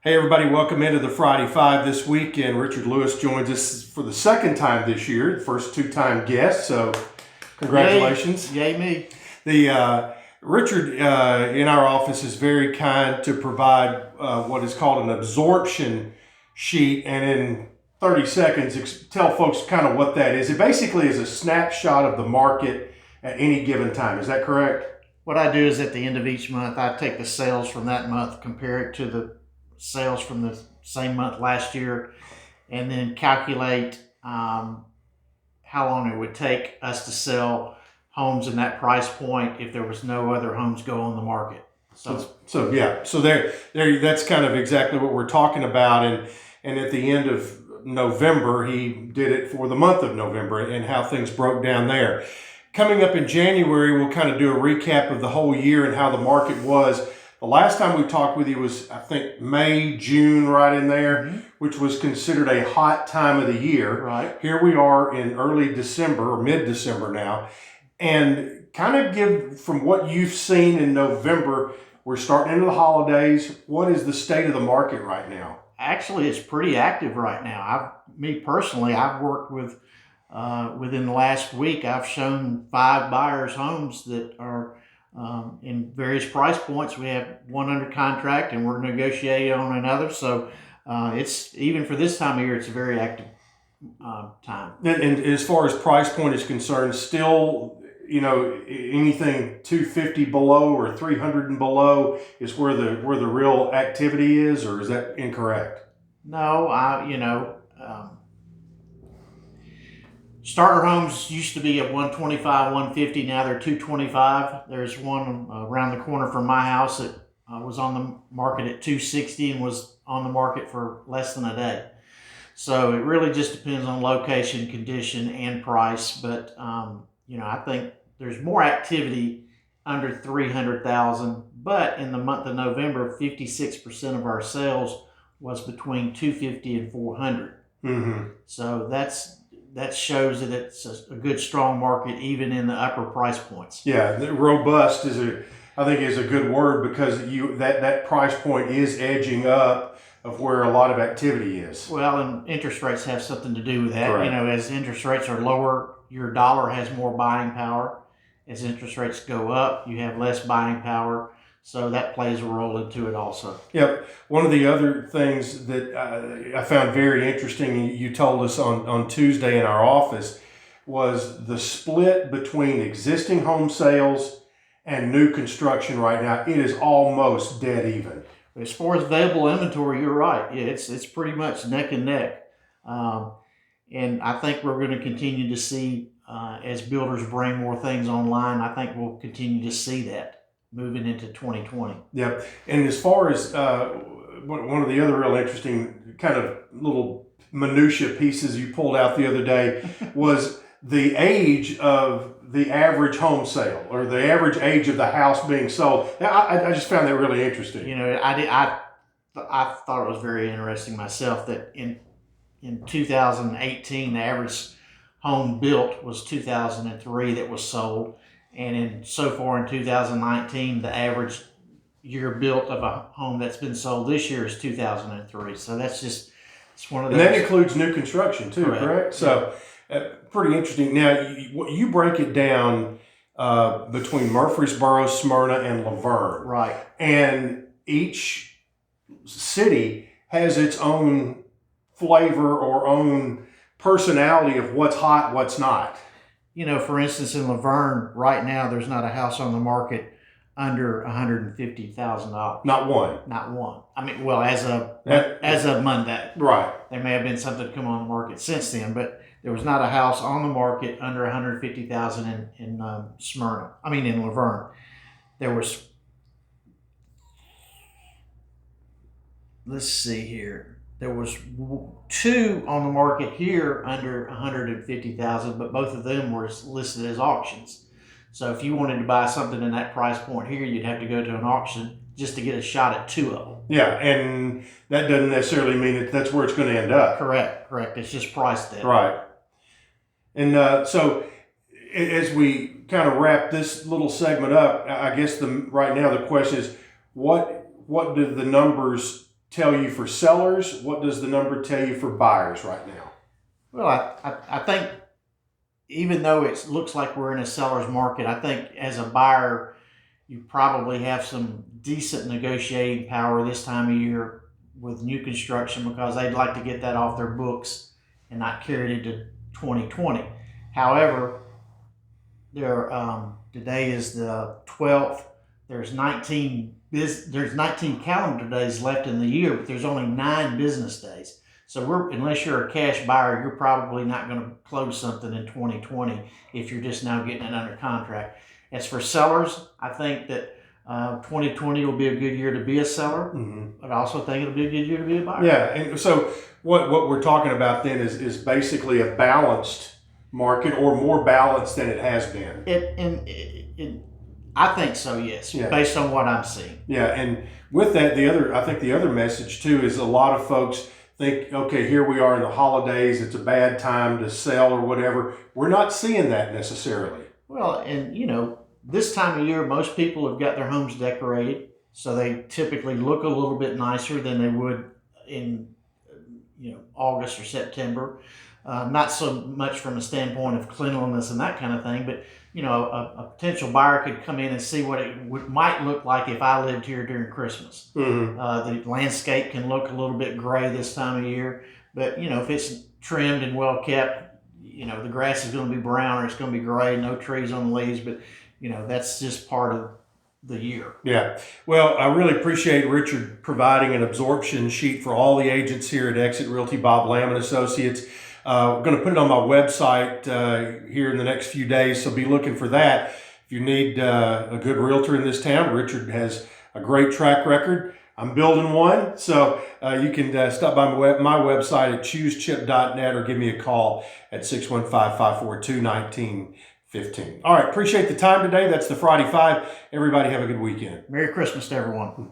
Hey everybody, welcome into the Friday Five this week, and Richard Lewis joins us for the second time this year, first two-time guest, so congratulations. Yay me. Richard in our office is very kind to provide what is called an absorption sheet, and in 30 seconds tell folks kind of what that is. It basically is a snapshot of the market at any given time. Is that correct? What I do is at the end of each month, I take the sales from that month, compare it to the sales from the same month last year, and then calculate how long it would take us to sell homes in that price point if there was no other homes go on the market. So there that's kind of exactly what we're talking about, and at the end of November he did it for the month of November and how things broke down there. Coming up in January, we'll kind of do a recap of the whole year and how the market was. The last time we talked with you was, I think, May, June, right in there, which was considered a hot time of the year. Right. Here we are in early December or mid-December now. And kind of give, from what you've seen in November, we're starting into the holidays. What is the state of the market right now? Actually, it's pretty active right now. Me personally, I've worked with, within the last week, I've shown 5 buyers homes that are in various price points. We have one under contract and we're negotiating on another. So it's, even for this time of year, it's a very active time. And as far as price point is concerned, still, anything 250 below or 300 and below is where the real activity is, or is that incorrect? No, starter homes used to be at 125, 150. Now they're 225. There's one around the corner from my house that was on the market at 260 and was on the market for less than a day. So it really just depends on location, condition, and price. But I think there's more activity under 300,000. But in the month of November, 56% of our sales was between 250 and 400. Mm-hmm. So that shows that it's a good, strong market, even in the upper price points. Yeah, robust is I think is a good word, because that price point is edging up of where a lot of activity is. Well, and interest rates have something to do with that. Correct. As interest rates are lower, your dollar has more buying power. As interest rates go up, you have less buying power. So that plays a role into it also. Yep. One of the other things that I found very interesting, you told us on Tuesday in our office, was the split between existing home sales and new construction right now. It is almost dead even. As far as available inventory, you're right. Yeah, it's pretty much neck and neck. And I think we're going to continue to see, as builders bring more things online, I think we'll continue to see that moving into 2020. Yep. And as far as one of the other real interesting kind of little minutia pieces you pulled out the other day was the age of the average home sale, or the average age of the house being sold. I just found that really interesting. I thought it was very interesting myself that in 2018, the average home built was 2003 that was sold. And so far in 2019, the average year built of a home that's been sold this year is 2003. So it's one of those. And that includes new construction too, correct? So pretty interesting. Now, you break it down between Murfreesboro, Smyrna, and Laverne. Right. And each city has its own flavor or own personality of what's hot, what's not. For instance, in Laverne, right now, there's not a house on the market under $150,000. Not one. Not one. I mean, well, as of Monday. Right. There may have been something to come on the market since then, but there was not a house on the market under $150,000 in Smyrna. I mean, in Laverne. There was, let's see here. There was 2 on the market here under $150,000, but both of them were listed as auctions. So if you wanted to buy something in that price point here, you'd have to go to an auction just to get a shot at 2 of them. Yeah, and that doesn't necessarily mean that that's where it's going to end up. Correct. It's just priced there. Right. And so as we kind of wrap this little segment up, I guess right now the question is, what do the numbers tell you for sellers? What does the number tell you for buyers right now? Well, I think even though it looks like we're in a seller's market, I think as a buyer, you probably have some decent negotiating power this time of year with new construction because they'd like to get that off their books and not carry it into 2020. However, today is the 12th. There's 19 calendar days left in the year, but there's only 9 business days. So unless you're a cash buyer, you're probably not going to close something in 2020 if you're just now getting it under contract. As for sellers, I think that 2020 will be a good year to be a seller, but I also think it'll be a good year to be a buyer. Yeah, and so what we're talking about then is basically a balanced market, or more balanced than it has been. I think so, yes, based on what I'm seeing. Yeah, and with that, I think the other message too is a lot of folks think, okay, here we are in the holidays, it's a bad time to sell or whatever. We're not seeing that necessarily. Well, and this time of year, most people have got their homes decorated, so they typically look a little bit nicer than they would in August or September. Not so much from a standpoint of cleanliness and that kind of thing, but a potential buyer could come in and see what it might look like if I lived here during Christmas. The landscape can look a little bit gray this time of year, but if it's trimmed and well kept, the grass is going to be brown or it's going to be gray, no trees on the leaves, but that's just part of the year. Yeah. Well, I really appreciate Richard providing an absorption sheet for all the agents here at Exit Realty, Bob Lamb and Associates. We're going to put it on my website here in the next few days, so be looking for that. If you need a good realtor in this town, Richard has a great track record. I'm building one, so you can stop by my website at choosechip.net or give me a call at 615-542-1915. All right, appreciate the time today. That's the Friday Five. Everybody have a good weekend. Merry Christmas to everyone.